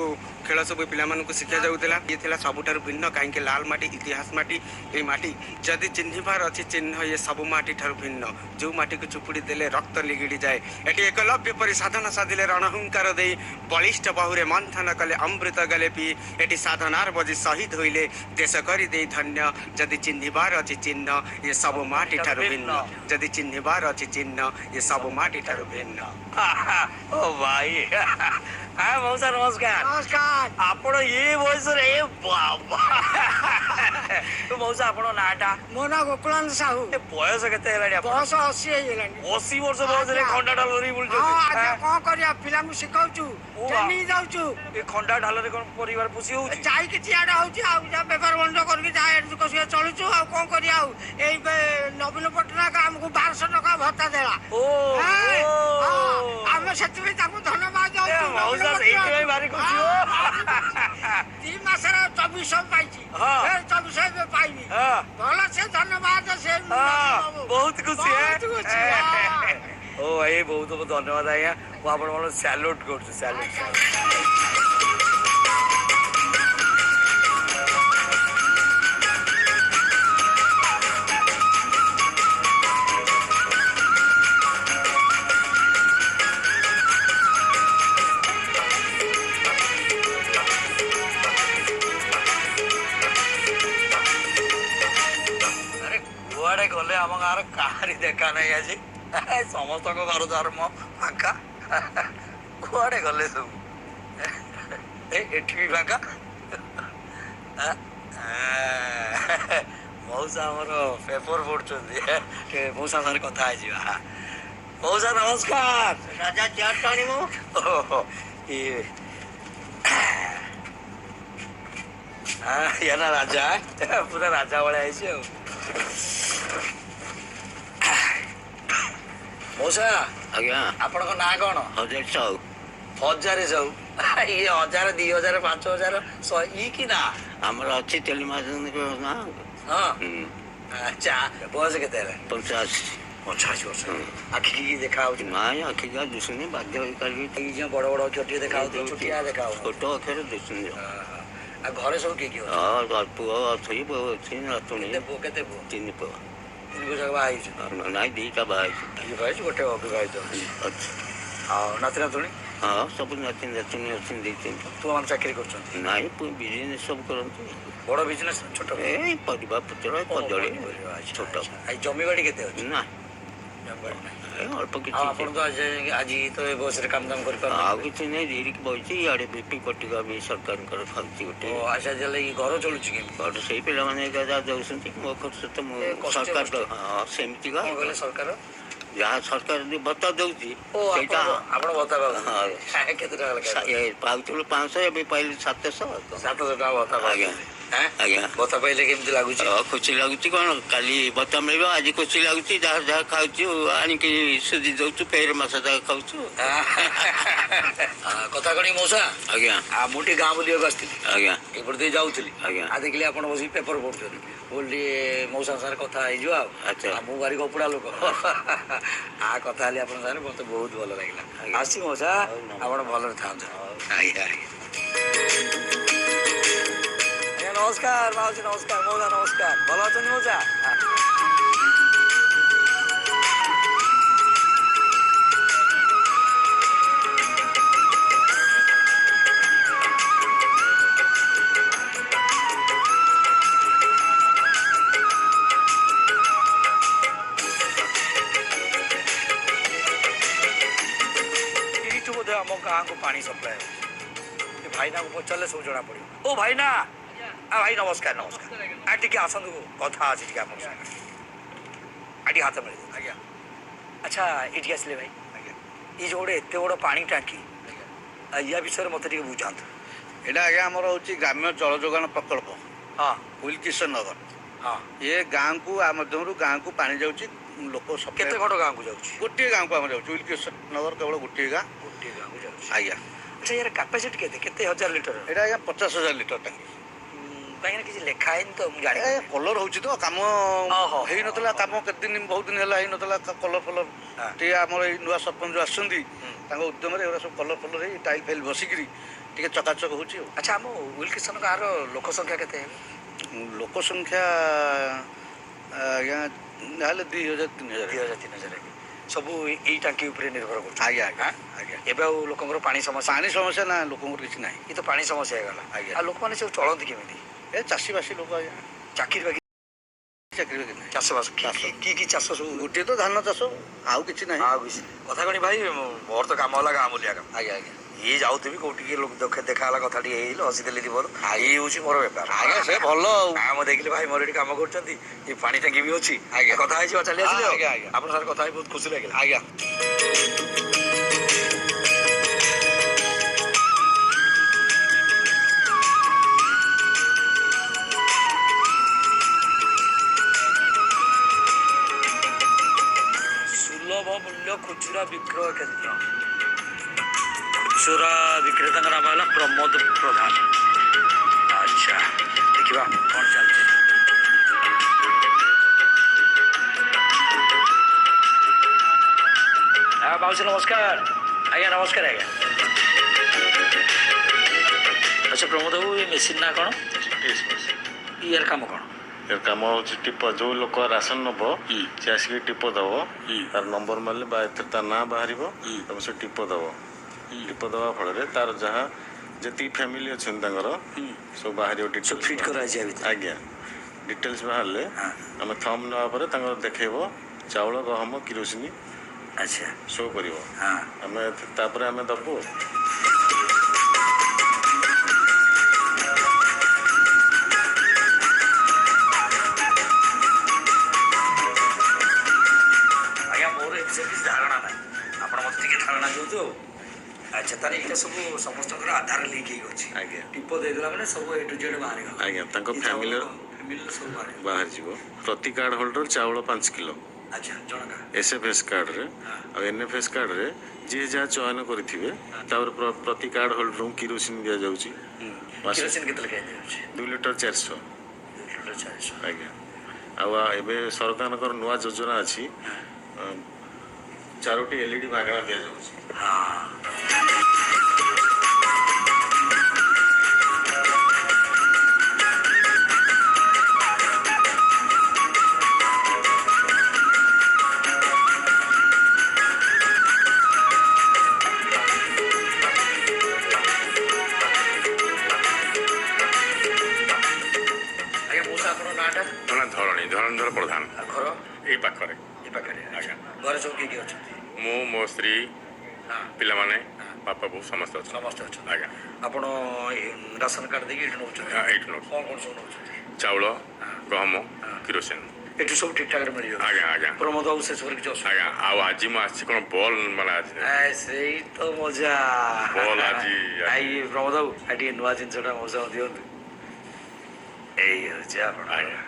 ଖେଳ ସବୁ ପିଲାମାନଙ୍କୁ ଶିକ୍ଷା ଯାଉଥିଲା। ଇଏ ଥିଲା ସବୁଠାରୁ ଭିନ୍ନ, କାହିଁକି ଲାଲ ମାଟି, ଇତିହାସ ମାଟି। ଏଇ ମାଟି ଯଦି ଚିହ୍ନିବାର ଅଛି ଚିହ୍ନ, ଇଏ ସବୁ ମାଟି ଠାରୁ ଭିନ୍ନ। ଯେଉଁ ମାଟିକୁ ଚୁପୁଡ଼ି ଦେଲେ ରକ୍ତ ନିଗିଡ଼ି ଯାଏ। ଏଠି ଏକଲବ୍ୟ ପରି ସାଧନ ସାଧିଲେ ରଣହୁଙ୍କାର ଦେଇ, ବଳିଷ୍ଠ ବାହୁରେ ମନ୍ଥନ କଲେ ଅମୃତ ଗଲେ ପିଇ। ଏଠି ସାଧନାର ବଜି ଶହୀଦ ହୋଇଲେ, ଦେଶ କରି ଦେଇ ଧନ୍ୟ। ଯଦି ଚିହ୍ନିବାର ଅଛି ଚିହ୍ନ, ଇଏ ସବୁ ମାଟି ଠାରୁ ଭିନ୍ନ। ଯଦି ଚିହ୍ନିବାର ଅଛି ଚିହ୍ନ, ଇଏ ସବୁ ମାଟି ଠାରୁ ଭିନ୍ନ। ଓ ଭାଇ, ମଉସା ନମସ୍କାର। ନମସ୍କାର। ଆପଣ ଏ ବୟସରେ, ଏ ବାବା। ମଉସା, ଆପଣଙ୍କ ନାଁଟା? ମୋ ନାଁ ଗୋକୁଳାନନ୍ଦ ସାହୁ। ଏ ବୟସ କେତେ ହେଲାଣି? ବୟସ 80 ହେଇଗଲାଣି। 80 ବର୍ଷ ବୟସରେ ଖଣ୍ଡା ଢାଲରେ ବୁଲୁଛନ୍ତି? କଣ କରିବା, ପିଲାଙ୍କୁ ଶିଖଉଛୁ, ଟ୍ରେନିଂ ଦଉଛୁ। ଏ ଖଣ୍ଡା ଢାଲରେ କଣ ପରିବାର ପୋଷି ହଉଛି? ଯାଇକି ଚିଆଡା ହଉଛି, ଆଉ ଯାହା ବେପାର ବାଣିଜ୍ୟ କରିକି ଯାହା ଏଠି ଚଳୁଛୁ, ଆଉ କଣ କରିବା। ଆଉ ଏଇ ନବୀନ ପଟ୍ଟନାୟକ ଆମକୁ 1200 ଟଙ୍କା ଭତ୍ତା ଦେଲା। ଆମେ ସେଥିପାଇଁ ତାଙ୍କୁ ଧନ୍ୟବାଦ ଦଉଛୁ। ଭାରି ଖୁସି। 2 ମାସରେ 2400 ପାଇଛି, 2400 ଏବେ ପାଇନି। ଭଲ, ସେ ଧନ୍ୟବାଦ। ସେ ବହୁତ ଖୁସି। ଓ ଭାଇ, ବହୁତ ବହୁତ ଧନ୍ୟବାଦ ଆଜ୍ଞା। ମୁଁ ଆପଣଙ୍କର ସାଲ୍ୟୁଟ୍ କରୁଛି, ସାଲ୍ୟୁଟ୍। କୁଆଡ଼େ ଗଲେ ଆମ ଗାଁର କାହାରି ଦେଖା ନାହିଁ ଆଜି। ସମସ୍ତଙ୍କ ଘର ଧର୍ମ ଫାଙ୍କା। କୁଆଡ଼େ ଗଲେ ସବୁ? ଏଠି ବି ଫାଙ୍କା। ମଉସା ଆମର ପେପର ପଢୁଛନ୍ତି, ମଉସା ସାଙ୍ଗରେ କଥା ହେଇଯିବା। ମଉସା ନମସ୍କାର। ରାଜା ଚେୟାର ଟାଣିବୁ। ଇଏ ନା ରାଜା, ପୁରା ରାଜା ଭଳିଆ ହେଇଛି ଆଉ। ମଉସା, ଆଜ୍ଞା, ଆପଣଙ୍କ ନାଁ କ'ଣ? ହଜାର ସାହୁ। ହଜାରେ ସାହୁ? ଇଏ 1000, 2000, 5000, 100 ଇ କି ନା? ଆମର ଅଛି ଟେଲିମାର୍କେଟିଂ ନା। ହଁ, ଆଚ୍ଛା। ବୟସ କେତେ ହେଲା? 85। 85 ବର୍ଷ। ଆଖିକି ଦେଖା ହଉଛି? ନାଇଁ, ଆଖି ଯାହା ଦିଶୁନି, ବାଧ୍ୟ ହେଇପାରିବି। ବଡ ବଡ ଅକ୍ଷର ଟିକେ ଦେଖା ହଉଛି, ଛୋଟିଆ ଦେଖା ହଉଛି? ଛୋଟ ଅକ୍ଷର ଦିଶୁନି। ଆଉ ଘରେ ସବୁ କିଏ କିଏ ହଁ ପୁଅ ଅଛି ବୋଉ ଅଛି ନାତୁଣୀ କେତେ ପୁଅ 3 ପୁଅ। 3 ପୁଅ ଯାକ ବାହା ହେଇଛୁ ନାଇଁ 2ଟା ବାହା ହେଇଛି ବାହା ହେଇଛୁ ଗୋଟେ ଅବିବାହିତ ଅଛି ଅଛି। ଆଉ ନାତି ନାତୁଣୀ ହଁ ସବୁ ନାତି ନାତୁଣୀ ଅଛନ୍ତି 2-3ଟା। ପୁଅମାନେ ଚାକିରି କରୁଛନ୍ତି ନାଇଁ ବିଜନେସ୍ ସବୁ କରନ୍ତି। ବଡ଼ ବିଜନେସ୍ ଛୋଟ ଏଇ ପରିବା ପତ୍ର କଦଳୀ ଛୋଟ ଜମି ବାଡ଼ି କେତେ ଅଛି ନା ଜମିବାଡ଼ି ନାହିଁ ଏ ଅଳ୍ପ ଆଉ କିଛି। ଆପଣ ତ ଆଜି ତ ଏ ବସରେ କାମ ଦାମ କରିପାରୁନ ଆଉ କିଛି ନାହିଁ ଧୀରିକି ବଇଛି ଇଆଡ଼େ ବିପି କଟିକା ବି ସରକାରଙ୍କର ଖାଉଛି ଗୋଟେ। ଆଚ୍ଛା ହେଲେ ଘର ଚଳୁଛି କେମିତି ଘର ସେଇ ପିଲାମାନେ ଯାହା ଦେଉଛନ୍ତି ମୋ ଖର୍ଚ୍ଚ ତ ମୁଁ ସରକାର ହଁ ସେମିତିକା କ'ଣ କହିଲେ ସରକାର ଯାହା ସରକାର ଯଦି ଭତ୍ତା ଦେଉଛି ସେଇଟା ଆପଣ ଭତ୍ତା ହଁ କେତେ ଟଙ୍କା ଲେଖାଏଁ ପାଉଥିଲୁ 500 ଏବେ ପାଇଲି 700। 700 ଟଙ୍କା ଭତ୍ତା ଆଜ୍ଞା ଆଜ୍ଞା ଭତ୍ତା ପାଇଲେ କେମିତି ଲାଗୁଛି ଖୁସି ଲାଗୁଛି କ'ଣ କାଲି ଭତ୍ତା ମିଳିବ ଆଜି ଖୁସି ଲାଗୁଛି ଯାହା ଯାହା ଖାଉଛୁ ଆଣିକି ସୁଜି ଦଉଛୁ ଫେର ମାସ ଯାହା ଖାଉଛୁ। କଥା କଣ ମଉସା ଆଜ୍ଞା ମୁଁ ଟିକେ ଗାଁ ବୁଲିବାକୁ ଆସିଥିଲି ଆଜ୍ଞା ଏପଟେ ଦେଇ ଯାଉଥିଲି ଆଜ୍ଞା ଦେଖିଲି ଆପଣ ବସିକି ପେପର ପଢୁଛନ୍ତି ବୋଲି ମଉସା ସାଙ୍ଗରେ କଥା ହେଇଯିବ ଆଚ୍ଛା ମୁଁ ଭାରି ଗପୁଡ଼ା ଲୋକ କଥା ହେଲି ଆପଣଙ୍କ ସାଙ୍ଗରେ ମତେ ବହୁତ ଭଲ ଲାଗିଲା ଆସିଛି ମଉସା ଆପଣ ଭଲରେ ଥାଆନ୍ତୁ ଆଜ୍ଞା ଆଜ୍ଞା ନମସ୍କାର ମାଉସୀ ନମସ୍କାର ମଉସା ନମସ୍କାର ଭଲ ଅଛନ୍ତି ମଉସା ଏଇଠୁ ବୋଧେ ଆମ ଗାଁକୁ ପାଣି ସପ୍ଲାଏ ହେଉଛି ଭାଇନାଙ୍କୁ ପଚାରିଲେ ସବୁ ଜଣା ପଡ଼ିବ ଓ ଭାଇନା ଭାଇ ନମସ୍କାର ନମସ୍କାର ଟିକେ ଆସନ୍ତୁ କଥା ଅଛି ଟିକେ ଆପଣଙ୍କ ସାଙ୍ଗରେ ଟିକେ ହାତ ମିଳିବ ଆଜ୍ଞା ଆଚ୍ଛା ଏଇଠିକି ଆସିଲେ ଭାଇ ଆଜ୍ଞା ଏଇ ଯେଉଁ ଗୋଟେ ଏତେ ବଡ଼ ପାଣି ଟାଙ୍କି ୟା ବିଷୟରେ ମୋତେ ଟିକେ ବୁଝାନ୍ତୁ ଏଇଟା ଆଜ୍ଞା ଆମର ହେଉଛି ଗ୍ରାମ୍ୟ ଜଳ ଯୋଗାଣ ପ୍ରକଳ୍ପ ହଁ ଉଇଲକିଶନ ନଗର ହଁ ଏ ଗାଁକୁ ଆ ମଧ୍ୟରୁ ଗାଁକୁ ପାଣି ଯାଉଛି ଲୋକ କେତେ ଖଣ୍ଡ ଗାଁକୁ ଯାଉଛି ଗୋଟିଏ ଗାଁକୁ ଆମର ଯାଉଛି ଉଇଲକିଶନ ନଗର କେବଳ ଗୋଟିଏ ଗାଁକୁ ଯାଉଛି ଆଜ୍ଞା ଆଚ୍ଛା ୟାର କାପାସିଟି କେତେ ହଜାର ଲିଟର ଏଇଟା ଆଜ୍ଞା 50,000 ଲିଟର ଟାଙ୍କି କାହିଁକିନା କିଛି ଲେଖା ହେଇନି ତ ମୁଁ ଜାଣି କଲର ହେଉଛି ତ କାମ ହେଇନଥିଲା କାମ କେତେ ଦିନ ବହୁତ ଦିନ ହେଲା ହେଇନଥିଲା କଲର ଫଲର ଟିକେ ଆମର ଏଇ ନୂଆ ସରପଞ୍ଚ ଆସୁଛନ୍ତି ତାଙ୍କ ଉଦ୍ୟମରେ ଏଗୁଡ଼ା ସବୁ କଲର ଫଲର ହେଇ ଟାଇଲ ଫାଇଲ ବସିକିରି ଟିକେ ଚକାଚକ ହେଉଛି ଆଉ ଆଚ୍ଛା ଆମ ଉଇଲକିଶନ ଗାଁର ଲୋକ ସଂଖ୍ୟା କେତେ ହେବେ ଲୋକ ସଂଖ୍ୟା ଆଜ୍ଞା ଯାହେଲେ 2,000-3,000 ସବୁ ଏଇ ଟାଙ୍କି ଉପରେ ନିର୍ଭର କରୁଛି ଆଜ୍ଞା ଆଜ୍ଞା ଆଜ୍ଞା ଏବେ ଆଉ ଲୋକଙ୍କର ପାଣି ସମସ୍ୟା ନା ଲୋକଙ୍କର କିଛି ନାହିଁ ଏ ତ ପାଣି ସମସ୍ୟା ହେଇଗଲା ଆଜ୍ଞା ଆଉ ଲୋକମାନେ ସବୁ ଚଳନ୍ତି କେମିତି ଏ ଚାଷୀବାସୀ ଲୋକ ଆଜ୍ଞା ଚାକିରି ବାକିରି ନାହିଁ ଚାଷବାସ କି ଚାଷ ସବୁ ଗୋଟିଏ ତ ଧାନ ଚାଷ ଆଉ କିଛି ନାହିଁ ଆଉ କିଛି କଥା କଣ ଭାଇ ମୋର ତ କାମ ହେଲା ଗାଁ ବୁଲିବା କାମ ଆଜ୍ଞା ଆଜ୍ଞା ଇଏ ଯାଉଥିବି କୋଉଠି ଟିକେ ଦେଖା ହେଲା କଥା ଟିକେ ହେଇଲେ ହସିଦେଲି ଦି ଭଲ ଇଏ ହେଉଛି ମୋର ବେପାର ଆଜ୍ଞା ସେ ଭଲ ଆଉ ମୁଁ ଦେଖିଲି ଭାଇ ମୋର ଏଠି କାମ କରୁଛନ୍ତି ଏ ପାଣି ଟାଙ୍କି ବି ଅଛି ଆଜ୍ଞା କଥା ହେଇଯିବା ଚାଲି ଆସିଲେ ଆଜ୍ଞା ଆଜ୍ଞା ଆପଣଙ୍କ ସାଙ୍ଗରେ କଥା ହେଇ ବହୁତ ଖୁସି ଲାଗିଲା ଆଜ୍ଞା ସୁଲଭ ମୂଲ୍ୟ ଖୁଚୁରା ବିକ୍ରୟ କେନ୍ଦ୍ର ଖୁଚୁରା ବିକ୍ରେତାଙ୍କ ନାମ ହେଲା ପ୍ରମୋଦ ପ୍ରଧାନ ଆଚ୍ଛା ଦେଖିବା କ'ଣ ଚାଲିଛି ମାଉସୀ ନମସ୍କାର ଆଜ୍ଞା ନମସ୍କାର ଆଜ୍ଞା ଆଚ୍ଛା ପ୍ରମୋଦ ବାବୁ ଏ ମେସିନ୍ ନା କ'ଣ ଇଏର କାମ କ'ଣ କାମ ହେଉଛି ଟିପ ଯେଉଁ ଲୋକ ରାସନ ନେବ ସେ ଆସିକି ଟିପ ଦେବ ତାର ନମ୍ବର ମାରିଲେ ବା ଏଥିରେ ତା ନାଁ ବାହାରିବ ଏବଂ ସେ ଟିପ ଦେବ ଟିପ ଦେବା ଫଳରେ ତାର ଯାହା ଯେତିକି ଫ୍ୟାମିଲି ଅଛନ୍ତି ତାଙ୍କର ସବୁ ବାହାରିବ ଫିଟ୍ କରାଯାଇଛି ଆଜ୍ଞା ଡିଟେଲ୍ସ ବାହାରିଲେ ଆମେ ଥମ୍ବ ନେବା ପରେ ତାଙ୍କର ଦେଖେଇବ ଚାଉଳ ଗହମ କିରୋସିନି ଆଚ୍ଛା ଶୋ କରିବ ଆମେ ତାପରେ ଆମେ ଦେବୁ ଧାରଣା ନାହିଁ ଆପଣ ମୋତେ ଟିକେ ଧାରଣା ଦିଅନ୍ତୁ ଆଚ୍ଛା ତାହେଲେ ଏଇଟା ସବୁ ସମସ୍ତଙ୍କର ଆଧାର ଲିଙ୍କ୍ ହେଇକି ଅଛି ଆଜ୍ଞା ଟିପ ଦେଇଦେଲା ମାନେ ସବୁ A to Z ବାହାରିଗଲା ଆଜ୍ଞା ତାଙ୍କ ଫ୍ୟାମିଲିର ସବୁ ବାହାରିଯିବ ପ୍ରତି କାର୍ଡ଼ ହୋଲ୍ଡର ଚାଉଳ 5 କିଲୋ ଆଚ୍ଛା ଜଣକା SFS କାର୍ଡ଼ରେ ଆଉ NFS କାର୍ଡ଼ରେ ଯିଏ ଯାହା ଚୟନ କରିଥିବେ ତାପରେ ପ୍ରତି କାର୍ଡ଼ ହୋଲ୍ଡରଙ୍କୁ କିରୋସିନି ଦିଆଯାଉଛି କେତେ ଲେଖା ଦିଆଯାଉଛି 2 ଲିଟର 400 ଆଜ୍ଞା ଆଉ ଏବେ ସରକାରଙ୍କର ନୂଆ ଯୋଜନା ଅଛି 4ଟି LED ମାଗଣା ଦିଆଯାଉଛି ମଉସା ଆପଣଙ୍କ ନାଁଟା? ଧରଣୀ ଧରଣୀଧର ପ୍ରଧାନ ଆଉ ଘର ଏଇ ପାଖରେ। ଏ ପାଖରେ? ଆଜ୍ଞା। ଘରେ ସବୁ କିଏ କିଏ ଅଛନ୍ତି? ମୁଁ ମୋ ସ୍ତ୍ରୀ ହଁ ପିଲାମାନେ ବାପା ବୋଉ ସମସ୍ତେ ଅଛନ୍ତି। ସମସ୍ତେ ଅଛନ୍ତି। ଆଜ୍ଞା। ଆପଣ ରାସନ କାର୍ଡ ଦେଇକି ଏଇଠି ନେଉଛନ୍ତି? ଏଇଠି ନେଉଛୁ। କ'ଣ କ'ଣ ସବୁ ନେଉଛନ୍ତି? ଚାଉଳ ଗହମ କିରୋସିନ। ଏଠି ସବୁ ଠିକ୍ ଠାକ୍ରେ ମିଳିଯାଉଛି? ଆଜ୍ଞା ଆଜ୍ଞା ପ୍ରମୋଦ ବାବୁ ସେସବୁରେ କିଛି ଅସୁବିଧା? ଆଜ୍ଞା। ଆଉ ଆଜି ମୁଁ ଆସିଛି କ'ଣ ବଲ୍ ମାନେ ଆଜି ସେଇ ତ ମଜା। ବଲ୍ ଆଜି ଇଏ ପ୍ରମୋଦ ବାବୁ ଟିକେ ନୂଆ ଜିନିଷଟା ମଜା ଦିଅନ୍ତୁ। ଏଇ ହେଉଛି ଆପଣ। ଆଜ୍ଞା।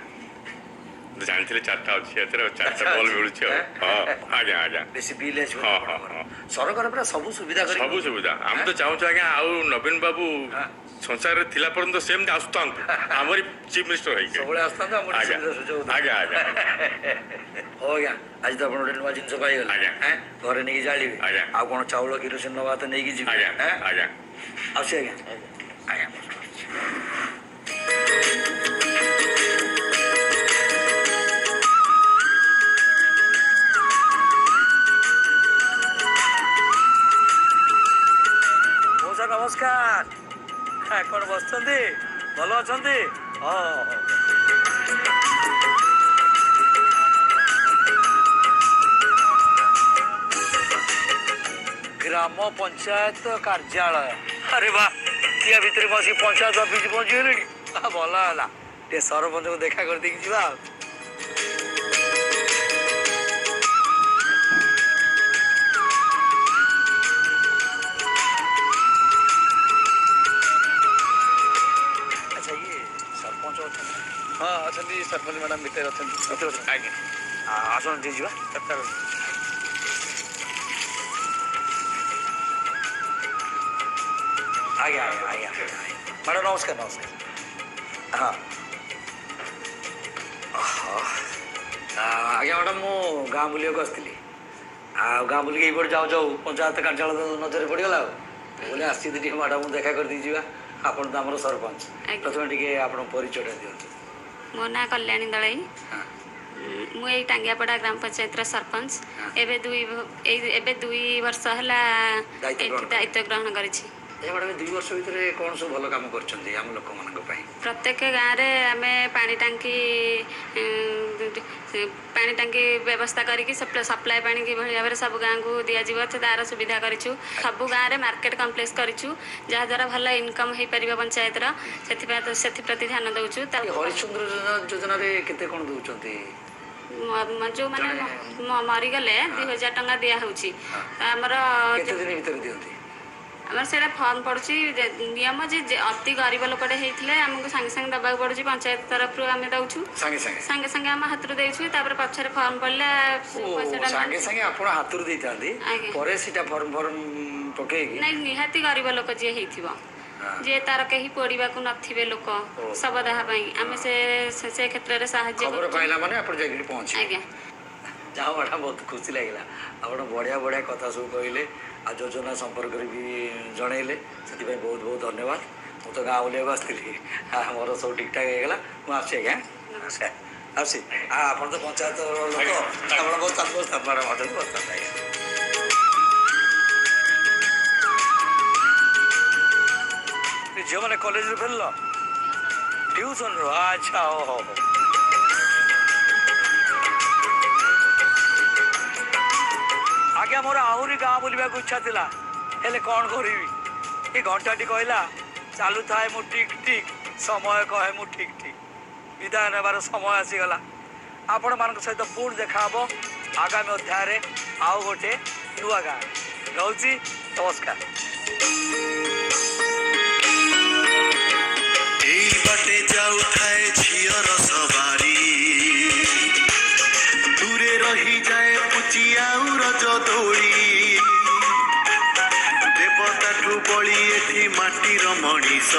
ଜାଣିଥିଲେ 4ଟା ଅଛି ଏଥିରେ 4ଟା ବଲ୍ ମିଳୁଛି ଆଉ। ହଁ ଆଜ୍ଞା ଆଜ୍ଞା। ବେଶୀ ବିଲ୍ ଆସିବ? ହଁ ହଁ ହଁ ସରକାର ପୁରା ସବୁ ସୁବିଧା କରି ସବୁ ସୁବିଧା। ଆମେ ତ ଚାହୁଁଛୁ ଆଜ୍ଞା ଆଉ ନବୀନ ବାବୁ ସଂସାରରେ ଥିଲା ପର୍ଯ୍ୟନ୍ତ ସେମିତି ଆସୁଥାନ୍ତୁ ଆମରି ଚିଫ୍ ମିନିଷ୍ଟର ହେଇକି ସବୁବେଳେ ଆସିଥାନ୍ତୁ ଆମର ଆଜ୍ଞା ସୁବିଧା ସୁଯୋଗ। ଆଜ୍ଞା ଆଜ୍ଞା ହଉ ଆଜ୍ଞା ଆଜି ତ ଆପଣ ଗୋଟେ ନୂଆ ଜିନିଷ ପାଇଗଲେ। ଆଜ୍ଞା। ଘରେ ନେଇକି ଜାଳିବେ। ଆଜ୍ଞା। ଆଉ କ'ଣ ଚାଉଳ କିରୋସିନ ନେବା ତ ନେଇକି ଯିବେ? ଆଜ୍ଞା ଆଜ୍ଞା ଆସୁଛି ଆଜ୍ଞା। ଆଜ୍ଞା ମଉସା ନମସ୍କାର। କ'ଣ ବସିଛନ୍ତି? ଭଲ ଅଛନ୍ତି? ହଁ ହଁ। ଗ୍ରାମ ପଞ୍ଚାୟତ କାର୍ଯ୍ୟାଳୟ। ଆରେ ବା ୟା ଭିତରେ ବସି ପଞ୍ଚାୟତ ଅଫିସ ପହଞ୍ଚିଗଲେଣି। ଭଲ ହେଲା ଟିକେ ସରପଞ୍ଚକୁ ଦେଖା କରିଦେଇକି ଯିବା ଆଉ। ଆଚ୍ଛା ଇଏ ସରପଞ୍ଚ ଅଛନ୍ତି? ହଁ ଅଛନ୍ତି ସରପଞ୍ଚ ମ୍ୟାଡ଼ାମ୍ ଭିତରେ ଅଛନ୍ତି। ଆଜ୍ଞା ଆସନ୍ତୁ ଟିକେ ଯିବା। ଆଜ୍ଞା ଆଜ୍ଞା ଆଜ୍ଞା ମ୍ୟାଡ଼ାମ୍ ନମସ୍କାର ନମସ୍କାର। ହଁ ଆଜ୍ଞା ମ୍ୟାଡ଼ାମ୍ ମୁଁ ଗାଁ ବୁଲିବାକୁ ଆସିଥିଲି। ଆଉ ଗାଁ ବୁଲିକି ଏଇପଟେ ଯାଉ ଯାଉ ପଞ୍ଚାୟତ କାର୍ଯ୍ୟାଳୟ ନଜରରେ ପଡ଼ିଗଲା ଆଉ ବୋଲେ ଆସିଛି ଟିକେ ମ୍ୟାଡ଼ାମ୍କୁ ଦେଖା କରିଦେଇ ଯିବା। ଆପଣ ତ ଆମର ସରପଞ୍ଚ। ପ୍ରଥମେ ଟିକେ ଆପଣଙ୍କ ପରିଚୟଟା ଦିଅନ୍ତୁ। ମୋ ନାଁ କଲ୍ୟାଣୀ ଦଳାଇ। ମୁଁ ଏଇ ଟାଙ୍ଗିଆପଡ଼ା ଗ୍ରାମ ପଞ୍ଚାୟତର ସରପଞ୍ଚ। ଏବେ 2 ବର୍ଷ ହେଲା ଦାୟିତ୍ୱ ଗ୍ରହଣ କରିଛି। ମ୍ୟାଡ଼ାମ୍ 2 ବର୍ଷ ଭିତରେ କ'ଣ ସବୁ ଭଲ କାମ କରିଛନ୍ତି ଆମ ଲୋକମାନଙ୍କ ପାଇଁ? ପ୍ରତ୍ୟେକ ଗାଁରେ ଆମେ ପାଣି ଟାଙ୍କି ବ୍ୟବସ୍ଥା କରିକି ସପ୍ଲାଏ ପାଣି କିଭଳି ଭାବରେ ସବୁ ଗାଁକୁ ଦିଆଯିବ ତା'ର ସୁବିଧା କରିଛୁ। ସବୁ ଗାଁରେ ମାର୍କେଟ କମ୍ପ୍ଲେକ୍ସ କରିଛୁ ଯାହାଦ୍ୱାରା ଭଲ ଇନକମ୍ ହେଇପାରିବ ପଞ୍ଚାୟତର। ସେଥିପ୍ରତି ଧ୍ୟାନ ଦେଉଛୁ। ହରିଶ୍ଚନ୍ଦ୍ର ଯୋଜନାରେ କେତେ କ'ଣ ଦେଉଛନ୍ତି? ଯେଉଁମାନେ ମରିଗଲେ 2000 ଟଙ୍କା ଦିଆହେଉଛି। ଆମର କେତେ ଦିନ ଭିତରେ ଦିଅନ୍ତି? ଆମର ସେଇଟା ଫର୍ମ ପଡ଼ୁଛି ନିୟମ ଯେ ଅତି ଗରିବ ଲୋକଟେ ହେଇଥିଲେ ଆମକୁ ସାଙ୍ଗେ ସାଙ୍ଗେ ଦେବାକୁ ପଡ଼ୁଛି। ପଞ୍ଚାୟତ ତରଫରୁ ଆମେ ଦେଉଛୁ ସାଙ୍ଗେ ସାଙ୍ଗେ ଆମ ହାତରୁ ଦେଇଛୁ। ତାପରେ ପଛରେ ଫର୍ମ ପଡ଼ିଲେ ସାଙ୍ଗେ ସାଙ୍ଗେ ଆପଣ ହାତରୁ ଦେଇଥାନ୍ତି ପରେ ସେଇଟା ଫର୍ମ ପକେଇକି? ନାଇଁ ନିହାତି ଗରିବ ଲୋକ ଯିଏ ହେଇଥିବ ଯିଏ ତାର କେହି ପୋଡ଼ିବାକୁ ନଥିବେ ଲୋକ ଶବଦାହ ପାଇଁ ଆମେ ସେ କ୍ଷେତ୍ରରେ ସାହାଯ୍ୟ ପାଇଲା ମାନେ ଆପଣ ଯାଇକି ପହଞ୍ଚିବେ। ଆଜ୍ଞା ଯାହା ମ୍ୟାଡ଼ାମ୍ ବହୁତ ଖୁସି ଲାଗିଲା। ଆପଣ ବଢ଼ିଆ ବଢ଼ିଆ କଥା ସବୁ କହିଲେ ଆଉ ଯୋଜନା ସମ୍ପର୍କରେ ବି ଜଣେଇଲେ ସେଥିପାଇଁ ବହୁତ ବହୁତ ଧନ୍ୟବାଦ। ମୁଁ ତ ଗାଁ ବୁଲିବାକୁ ଆସିଥିଲି ମୋର ସବୁ ଠିକ୍ଠାକ୍ ହେଇଗଲା। ମୁଁ ଆସୁଛି ଆଜ୍ଞା ଆସୁଛି। ଆପଣ ତ ପଞ୍ଚାୟତ ଲୋକ ଆପଣ ବସିଥାନ୍ତୁ ମ୍ୟାଡ଼ାମ୍ ଅଛନ୍ତି ବସିଥାନ୍ତୁ ଆଜ୍ଞା। ଝିଅମାନେ କଲେଜରୁ ଫେରିଲ ଟ୍ୟୁସନ୍ରୁ? ଆଚ୍ଛା ହଉ ହଉ ହଉ। ଆଜ୍ଞା ମୋର ଆହୁରି ଗାଁ ବୁଲିବାକୁ ଇଚ୍ଛା ଥିଲା ହେଲେ କ'ଣ କରିବି ଏ ଘଣ୍ଟାଟି କହିଲା ଚାଲୁଥାଏ ମୁଁ ଠିକ୍ ଠିକ୍ ସମୟ କହେ ମୁଁ ଠିକ୍ ଠିକ୍। ବିଦାୟ ନେବାର ସମୟ ଆସିଗଲା। ଆପଣମାନଙ୍କ ସହିତ ପୁଣି ଦେଖା ହେବ ଆଗାମୀ ଅଧ୍ୟାୟରେ ଆଉ ଗୋଟେ ନୂଆ ଗାଁ। ରହୁଛି ନମସ୍କାର। ଏଇ ବାଟେ ଯାଉଥାଏ ଝିଅର ସବାରି ଦୂରେ ରହିଯାଏ ପୁଚି ଆଉ ରଜ ଦୋଳି ଦେବତାଠୁ ବଳି ଏଠି ମାଟିର ମଣିଷ